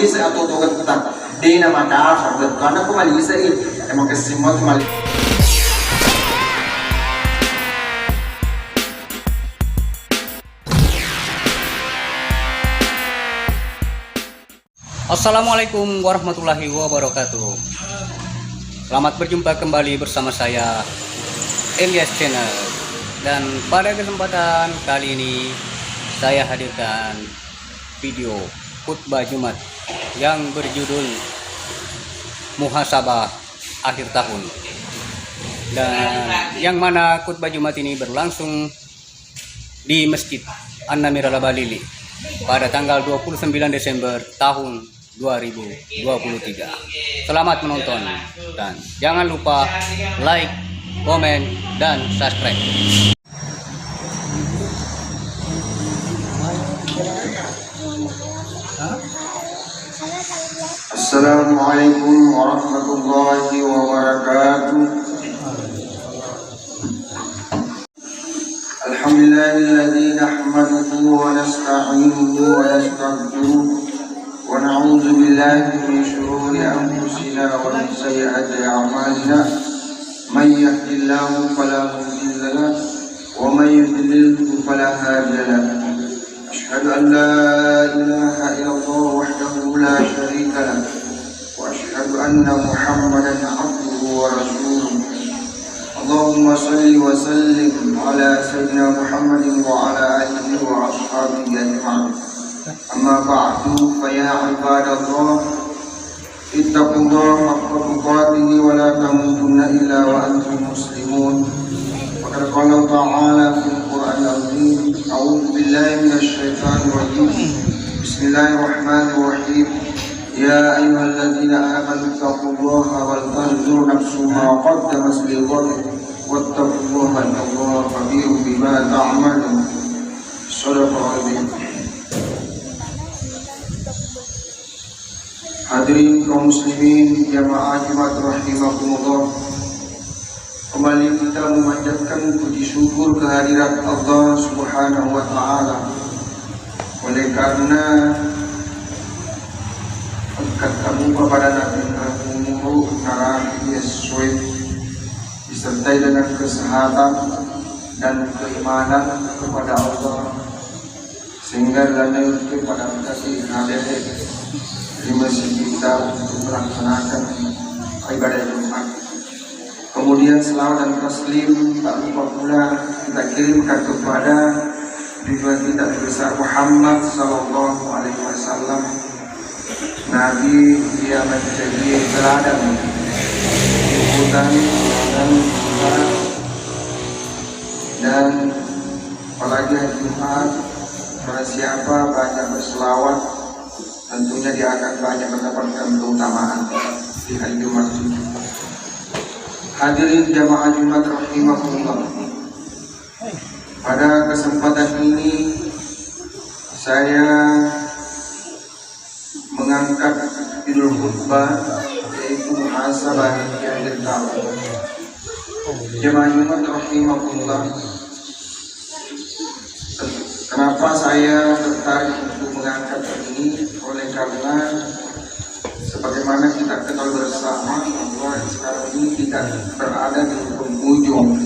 malisa atau togat kita di nama kafir karena aku malisa ini emang kesimot malisa. Assalamualaikum warahmatullahi wabarakatuh. Selamat berjumpa kembali bersama saya Elias Channel. Dan pada kesempatan kali ini saya hadirkan video khutbah Jumat yang berjudul Muhasabah Akhir Tahun. Dan yang mana khutbah Jumat ini berlangsung di Masjid An-Namir Al-Balili pada tanggal 29 Desember tahun 2023. Selamat menonton dan jangan lupa like, komen, dan subscribe. Assalamualaikum warahmatullahi wabarakatuh. Alhamdulillahilladzi nahmaduhu wa nasta'inuhu wa nastaghfiruh wa na'udzu billahi min shururi anfusina wa min sayyiati a'malina may yahdihillahu fala mudilla lahu wa may yudlilhu fala hadiya lahu. Asyhadu an la ilaha illallah wahdahu la syarika lahu wa asyhadu anna Muhammadan abduhu wa rasuluh. Allahumma salli wa sallim ala sayyidina Muhammadin wa ala alihi wa ashabihi ajma'in. Amma ba'du fa ya ibadallah ittaqullaha haqqa tuqatih wa la tamutunna illa wa antum muslimun. Wa qad qala ta'ala fil Qur'anil azim a'udzu billahi minasy syaithanir rajim. Bismillahirrahmanirrahim. Ya ayyuhalladzina amanu taqullaha wal tanzur nafsum ma qaddamat lighadin wattaqullaha innallaha khabirun bima ta'malun. Shadaqallahu. Hadirin kaum muslimin jamaah Jumat rahimakumullah, kembali kita memanjatkan puji syukur kehadirat Allah Subhanahu wa taala. Oleh karena katamu kepada Nabi Muhammad naraki sesuai disertai dengan kesehatan dan keimanan kepada Allah sehingga lanjut kepada kasih hadir di masjid kita untuk melaksanakan ibadah Jumat. Kemudian selawat dan taslim tak lupa pula kita kirimkan kepada junjungan kita besar Muhammad sallallahu alaihi wasallam. Nabi dia menjadi teladan ikutan dan apalagi hari Jumat para siapa banyak berselawat tentunya dia akan banyak mendapatkan keutamaan di hari Jumat itu. Hadirin jamaah Jumat rahimahullah, pada kesempatan ini saya mengangkat judul khutbah yaitu muhasabah di akhir tahun. Jamaah Jumat rahimahullah, kenapa saya tertarik untuk mengangkat ini? Oleh karena sebagaimana kita ketahui bersama bahwa sekarang ini kita berada di penghujung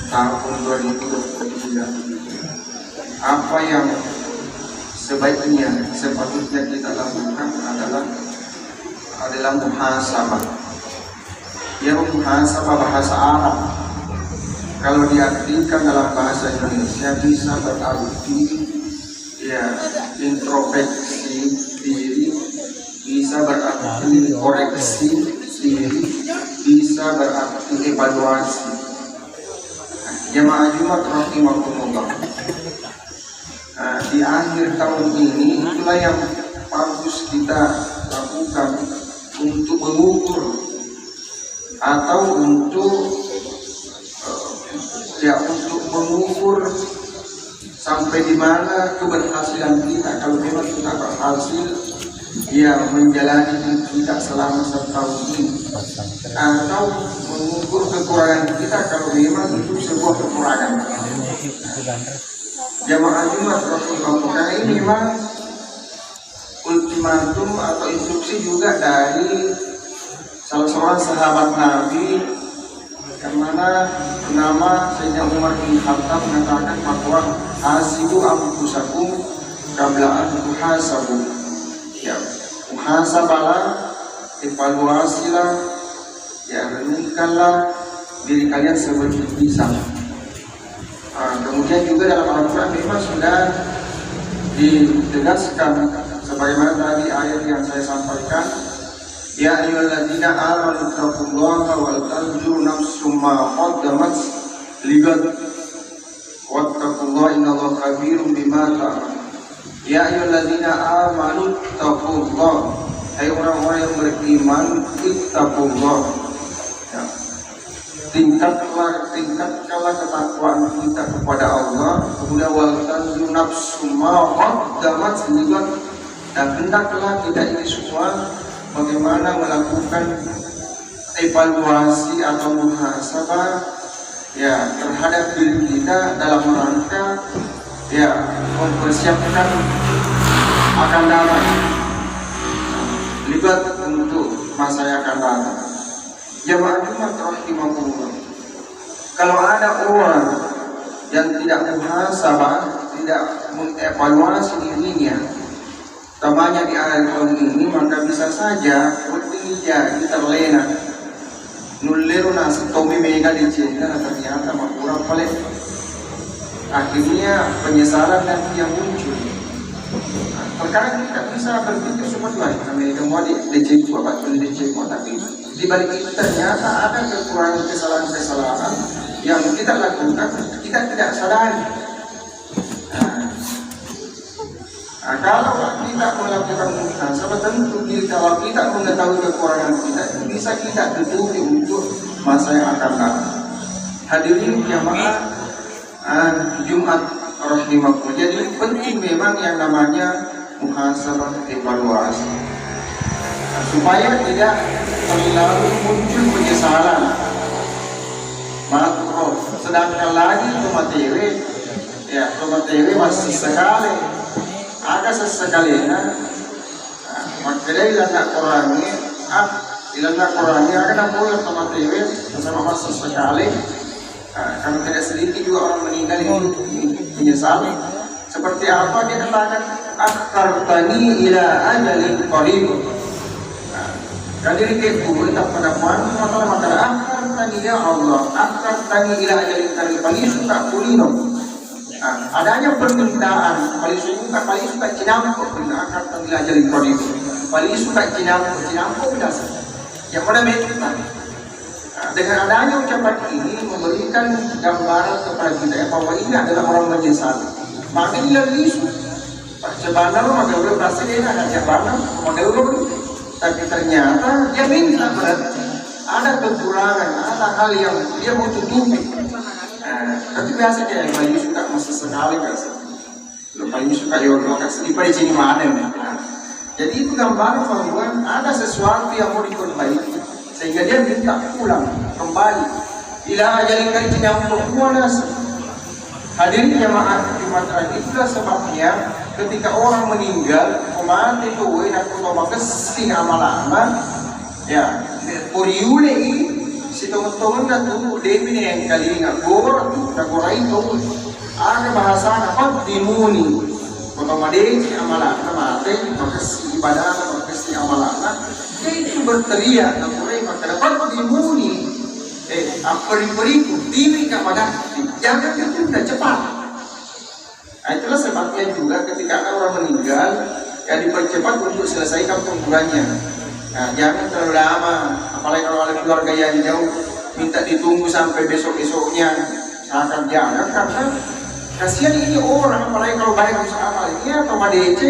tahun 2023. Apa yang sebaiknya sepatutnya kita lakukan adalah muhasabah. Ya, muhasabah bahasa Arab kalau diartikan dalam bahasa Indonesia bisa berarti ya introspeksi diri, bisa berarti koreksi diri, bisa berarti evaluasi. Jamaah Jumat rahimahumullah, di akhir tahun ini itulah yang bagus kita lakukan untuk mengukur atau untuk mengukur sampai di mana keberhasilan kita. Kalau memang kita berhasil ya menjalani tidak selama setahun ini, atau mengukur kekurangan kita kalau memang itu sebuah kekurangan. Jamaah Jumat rahimahullah, ini memang ultimatum atau instruksi juga dari salah seorang sahabat Nabi yang mana bernama Sayyidina Umar bin Khattab mengatakan bahwa hasibu anfusakum qabla an tuhasabu. Ya, muhasabalah, evaluasilah, ya renungkanlah diri kalian sebelum bisa. Kemudian juga dalam Al-Quran memang sudah ditegaskan sebagaimana tadi ayat yang saya sampaikan, ya ayyuhalladzina amanu taqullaha wal tanzur nafsum ma qaddamat ligat wattaqullaha innallaha khabirum bima ta'malun. Ya ayyuhalladzina amanu taqullaha, hai orang-orang yang beriman, ittaqullah, ya, tingkatkanlah ketakwaan kita kepada Allah. Kemudian wal tanzur nafsum ma qaddamat ligat, dan hendaklah kita ini semua bagaimana melakukan evaluasi atau muhasabah ya terhadap diri kita dalam rangka ya mempersiapkan akan datang, libat untuk masa yang akan datang. Jamaah Jumat rahimahullah, kalau ada orang yang tidak muhasabah, tidak mengevaluasi dirinya tamanya di akhir tahun ini, maka bisa saja dia terlena nulleruna setomi mega dicenda ternyata kurang paling, akhirnya penyesalan dan yang muncul. Terkadang kita bisa berpikir seperti itu, mereka mau DC apa tuh DC, tapi di balik itu ternyata ada kekurangan kesalahan-kesalahan yang kita lakukan, kita tidak sadari. Kalau kita melakukan muhasabah, tentu kalau kita mengetahui kekurangan kita, bisa kita tutupi untuk masa yang akan datang. Hadirin jamaah Jumat rahimahullah, jadi penting memang yang namanya muhasabah, evaluasi, supaya tidak terlalu muncul penyesalan makro. Sedangkan lagi materi, ya materi masih sekali ada sesekalinya, maka dia nak kurangi, nak kurangi akan apa yang materi sama masa sekali. Kalau tidak sedikit juga orang meninggal itu menyesal. Seperti apa dia katakan, akhartani ila ajalin qarib. Kalau diri kita tak pada masalah akhartani ya Allah, akhartani ila ajalin qarib. Paling suka kulino. Adanya permintaan, paling suka cinampuk, akhartani ila ajalin qarib. Paling suka cinampuk biasa. Yang mana mereka? Dengan adanya ucapan ini memberikan gambaran kepada kita bahwa ini adalah orang menyesal. Maka ini lebih sebenarnya maka udah presiden ada jabatan, maka udah. Tapi ternyata dia minta ada kekurangan, ada hal yang dia mau tutupi. Tapi biasa dia yang paling suka masih sekali biasa. Lo paling suka yolo kasih di sini mana? Jadi itu gambaran bahwa ada sesuatu yang mau diperbaiki, sehingga dia minta pulang kembali ila ajalin qarib yang berkuasa. Hadirin jamaah Jumat, itulah sebabnya ketika orang meninggal mati itu nak kesing amal-amal ya puriule ini si teman-teman tu dewi yang kali ingat gor tak gorai tu ada bahasa apa dimuni otomatis amal-amal mati makasih ibadah makasih amal-amal itu berteriak tak gorai maka dapat dimuni peri-periku diri kepada jangan kita cepat. Itulah sebabnya juga ketika orang meninggal ya dipercepat untuk selesaikan kuburannya. Jangan terlalu lama, apalagi kalau ada keluarga yang jauh minta ditunggu sampai besok-besoknya sangat jangan, karena kasihan ini orang, apalagi kalau baik usaha amalnya atau madece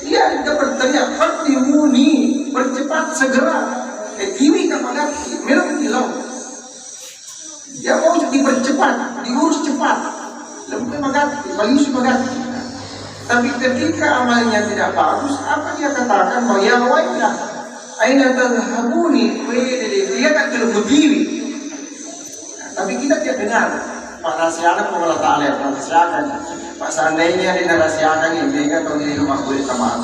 dia berteriak dimuni percepat segera kimi kepada mereka hilang. Dia mau dipercepat, diurus cepat, lebih mengganti, balius mengganti. Tapi ketika amalnya tidak bagus, apa dia katakan? Bahwa ya wailah, aina tadhhabuni, dia tak berdiri. Tapi kita tidak dengar. Pak nasihatnya Allah Ta'ala yang nasihatkan. Pak seandainya dia nasihatkan ini, dia tahu dia rumah boleh sama.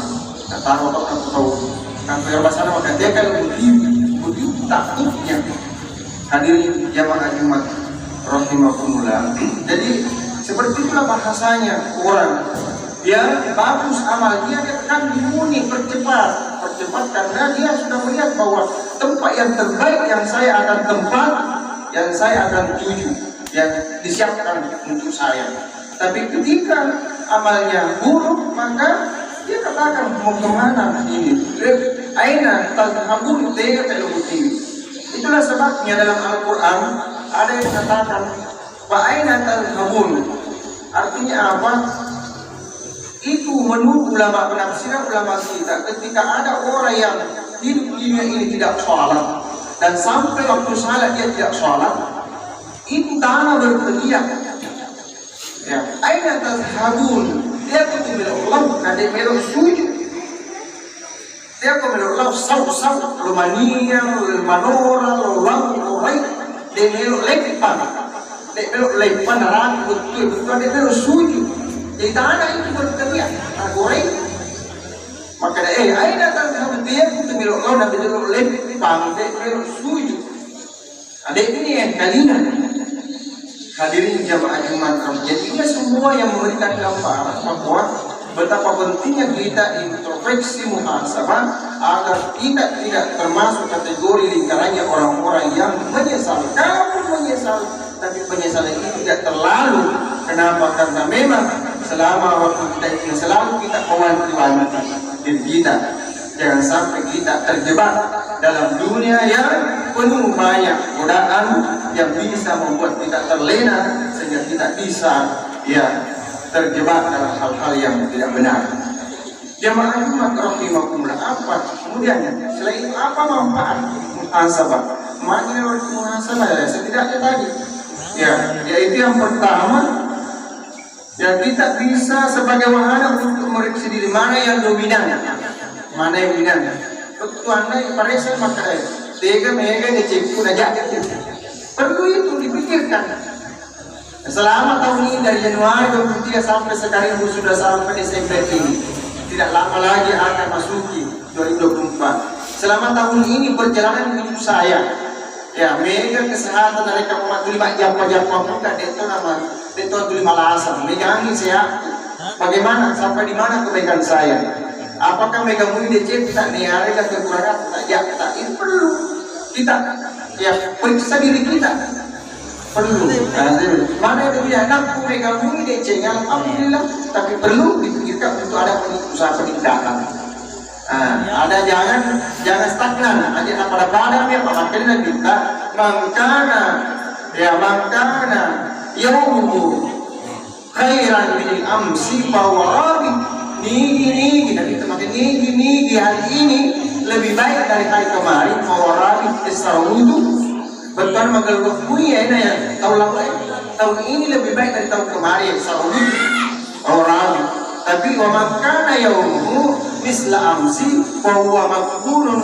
tahu aku tahu kantor bahasa maka dia kan begitu takutnya. Hadirin jamaah Jumat rahimakumullah. Jadi seperti itulah bahasanya orang dia bagus amal dia akan dimuni percepat karena dia sudah melihat bahwa tempat yang terbaik yang saya akan tuju yang disiapkan untuk saya. Tapi ketika amalnya buruk maka dia katakan mau kemana ini? Aina tadhhabun dia ta'lamuti. Itulah sebabnya dalam Al-Quran ada yang katakan wa aina tadhhabun. Artinya apa? Itu menurut ulama penafsiran ulama kita, ketika ada orang yang hidup di dunia ini tidak sholat dan sampai waktu salat dia tidak sholat, itu tanah berteriak. Ya, aina tadhhabun? Dia kutu Allah, nanti melok sujud. Dia kutu melok Allah, saw, lumania, lumanora, lulang, dia melok lepan. Dia melok lepan, betul, dia melok sujud. Jadi tanah itu berteriak, goreng. Maka aina tadhhabun? Dia kutu melok Allah, nanti melok lepan, dia melok sujud. Ada ini yang kalinya. Hadirin jamaah Jumat, jadinya semua yang memberikan gambaran bahwa betapa pentingnya kita introspeksi muhasabah agar kita tidak termasuk kategori lingkarannya orang-orang yang menyesal. Kalaupun menyesal, tapi penyesalan itu tidak terlalu. Kenapa? Karena memang selama waktu kita ini selalu kita mewanti-wanti diri kita. Jangan sampai kita terjebak dalam dunia yang penuh banyak godaan yang bisa membuat kita terlena sehingga kita bisa terjebak dalam hal-hal yang tidak benar. Jamaah Jumat rahimakumullah, apa kemudian selain itu apa manfaat muhasabah? Makna muhasabah setidaknya tadi yaitu yang pertama kita bisa sebagai wahana untuk merevisi diri mana yang dominan. Mana yang dominan? Waktu anda yang paresa maka tega mega dicek pun aja. Perlu itu dipikirkan. Selama tahun ini dari Januari 23 sampai sekarang sudah sampai Desember ini, tidak lama lagi akan masuki 2024. Selama tahun ini perjalanan hidup saya, mega kesehatan mereka mematuhi jam bukan itu nama itu lima alasan. Megangin saya, bagaimana sampai di mana kebaikan saya? Apakah megang mui DC kita niare dan kekurangan tak itu perlu kita periksa diri kita perlu. Mana yang tidak nak megang mui DC nya alhamdulillah, tapi perlu dipikirkan untuk ada usaha peningkatan. Ada jangan stagnan aja pada yang memakai kita mangkana yaumu khairan min amsi bawarabi. Nigi dan kita makin nigi hari ini lebih baik dari hari kemarin. Mawarabi israwudu betul magal punya tahun ini lebih baik dari tahun kemarin. Israwudu mawarabi. Tapi wa makana yaumu misla amsi wa huwa makbulun.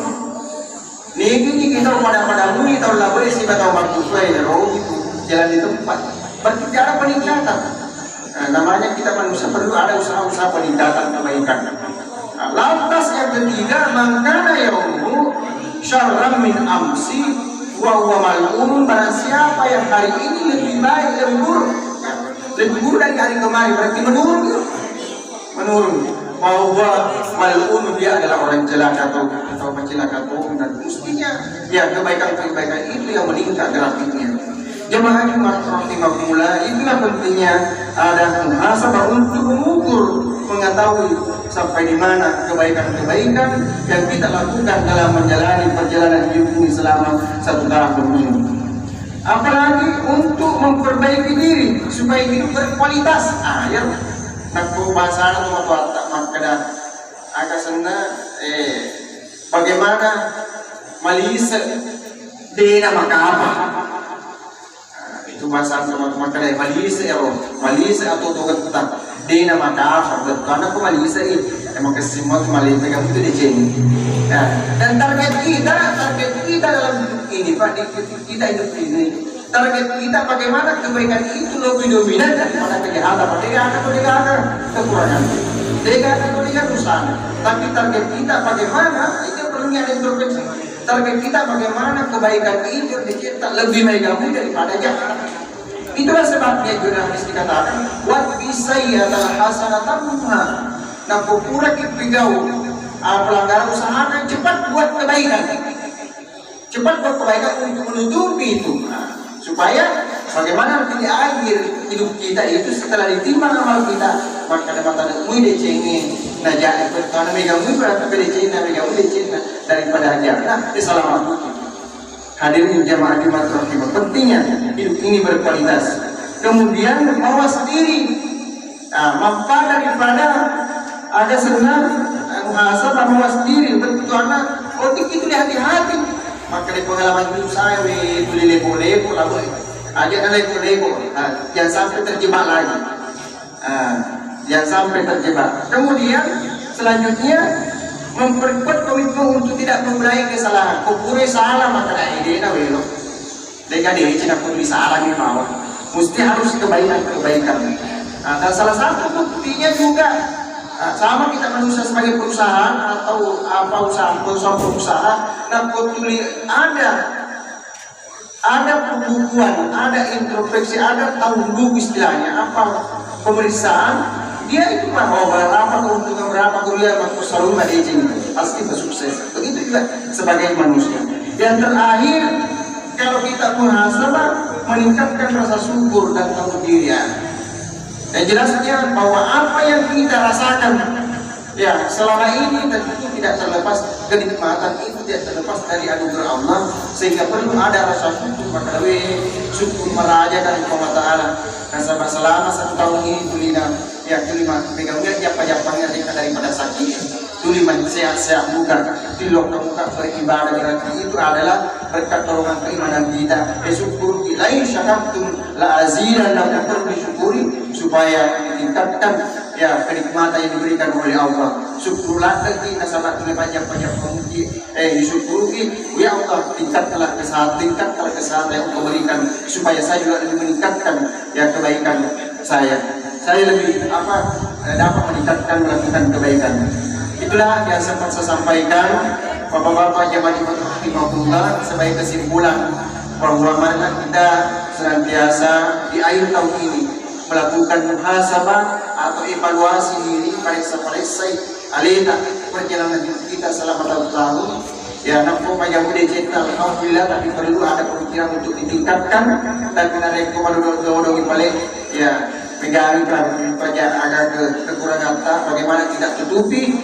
Nigi kita pada muni tahun lalu sih tahu makbulai itu jalan di tempat. Berbicara peningkatan. Namanya kita manusia perlu ada usaha-usaha peningkatan kebaikan. Lantas yang ketiga, mangkana yaumu syarram min amsi wa huwa mal'un. Barang siapa yang hari ini lebih baik, lebih buruk dari hari kemarin, berarti menurun. Wa huwa mal'un, dia adalah orang celaka atau pencelaka dan mestinya kebaikan-kebaikan itu yang meningkat grafiknya. Jemaah Jumat rahimakumullah, itulah pentingnya ada muhasabah untuk mengukur, mengetahui sampai di mana kebaikan-kebaikan yang kita lakukan dalam menjalani perjalanan hidup ini selama 1 tahun ini. Apalagi untuk memperbaiki diri supaya hidup berkualitas. Nak bahasa atau tak makna agak senang bagaimana Malaysia dena makapa. Itu bahasa teman-teman kalian Malaysia atau tugas tetap dena makapa. Karena aku Malaysia ini emang kesimpulan Malaysia kamu itu di sini. Dan target kita dalam hidup ini, Pak, kita hidup ini. Target kita bagaimana kebaikan itu lebih dominan daripada kejahatan, kekurangan. legal atau legal usaha. Tapi target kita bagaimana, itu perlunya ada introspeksi. Target kita bagaimana kebaikan itu dicetak lebih baik kamu daripada jahat. Itulah sebabnya jurnalis dikatakan wat bisayyatan hasanatah. Nah, pura kipigau pelanggaran usaha cepat buat kebaikan. Cepat buat kebaikan untuk menutupi itu. Nah, supaya bagaimana nanti di akhir hidup kita itu setelah ditimbang amal kita, maka dapat ada muide cengeng najak karena megang muide berarti PDC megang muide daripada ajar. Nah, diselamatkan. Hadirin jamaah Jumat rahimah, pentingnya hidup ini berkualitas. Kemudian mawas diri, mampu daripada ada senang muhasabah mawas diri. Betul anak, otik itu hati-hati. Maka di pengalaman hidup saya, itu lego-lego lalu aja lego-lego, jangan sampai terjebak lagi. Jangan sampai terjebak. Kemudian selanjutnya memperkuat komitmen untuk tidak mengulangi kesalahan. Kupure salah maka ide na welo. Lega deh cina pun salah ni mau. Mesti harus kebaikan. Dan salah satu buktinya juga sama kita manusia sebagai perusahaan atau apa perusahaan, nah betuli ada pembukuan, ada introspeksi, ada tahun istilahnya apa pemeriksaan. Dia itu mau berapa keuntungan berapa kuliah waktu selalu managing pasti bersukses. Begitu juga sebagai manusia. Yang terakhir, kalau kita muhasabah meningkatkan rasa syukur dan tahu diri. Dan jelasnya bahwa apa yang kita rasakan ya selama ini tentu tidak terlepas kenikmatan itu tidak terlepas dari anugerah Allah, sehingga perlu ada rasa syukur. Maka syukur meraja dan Allah Taala. Nah, selama 1 tahun ini tulina ya tulima megangnya japa-japanya daripada sakit, tulima sehat-sehat muka, tilok muka beribadah dengan itu adalah berkat dorongan keimanan kita. Syukur lain syakartum la azidannakum, perlu disyukuri supaya ditingkatkan ya kenikmatan yang diberikan oleh Allah. Syukurlah lagi nasabah tulima japa-japa muki disyukuri ya Allah, tingkatlah kesehatan yang Engkau berikan supaya saya juga lebih meningkatkan ya kebaikan saya lebih dapat meningkatkan melakukan kebaikan. Itulah yang sempat saya sampaikan Bapak-bapak jamaah rahimahullah sebagai kesimpulan bahwa mana kita senantiasa di akhir tahun ini melakukan muhasabah atau evaluasi diri, periksa alita perjalanan hidup kita selama tahun. Ya, nampak banyak mudah cerita, alhamdulillah, tapi perlu ada pemikiran untuk ditingkatkan dan kita rekomendasi paling ya pegang pajak agak kekurangan tak, bagaimana tidak tutupi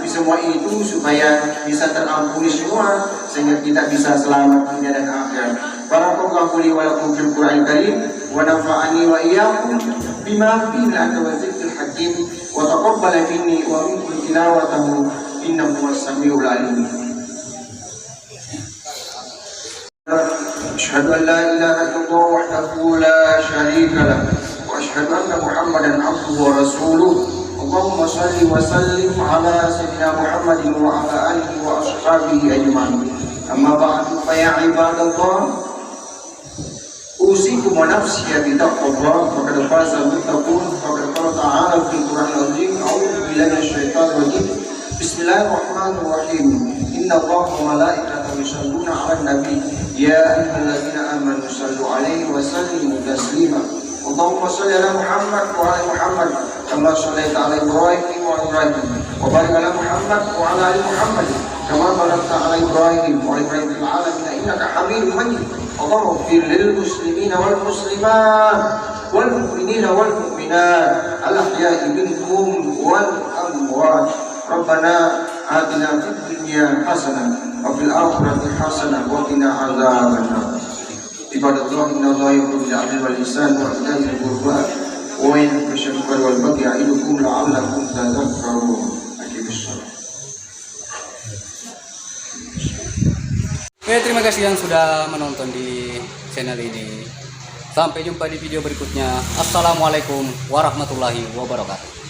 semua itu supaya bisa terampuni semua sehingga kita bisa selamat dunia dan akhirat. Barakallahu li wa lakum fil Qur'anil Karim wa nafa'ani wa iyyakum bima fihi min al-zikril hakim wa taqabbala minni wa minkum tilawatahu innahu was-sami'ul 'alim. أشهد أن لا إله إلا الله وحده لا شريك له وأشهد أن محمدا عبده ورسوله اللهم صل وسلم على سيدنا محمد وعلى آله وأصحابه أجمعين أما بعد فيا عباد الله أوصيكم ونفسي بتقوى الله فقد فاز المتقون فقد قال تعالى في القرآن العظيم أعوذ بالله من الشيطان الرجيم بسم الله الرحمن الرحيم إن الله وملائكته يصلون على النبي يا أيها الذين آمنوا صلوا عليه وسلموا تسليما اللهم صل على محمد وعلى محمد كما صليت على إبراهيم وعلى إبراهيم وبارك على محمد وعلى آل محمد كما باركت على إبراهيم وعلى إبراهيم في العالمين إنك حميد مجيد اللهم اغفر للمسلمين والمسلمات والمؤمنين والمؤمنات الأحياء منهم والأموات ربنا آتنا في الدنيا حسنة وفي الآخرة حسنة وقنا عذاب النار عباد الله إن الله يأمر بالعدل والإحسان وإيتاء ذي القربى وينهى عن الفحشاء والبغي يعظكم لعلكم تذكرون. أقيموا الصلاة. Oke, terima kasih yang sudah menonton di channel ini. Sampai jumpa di video berikutnya. Assalamualaikum warahmatullahi wabarakatuh.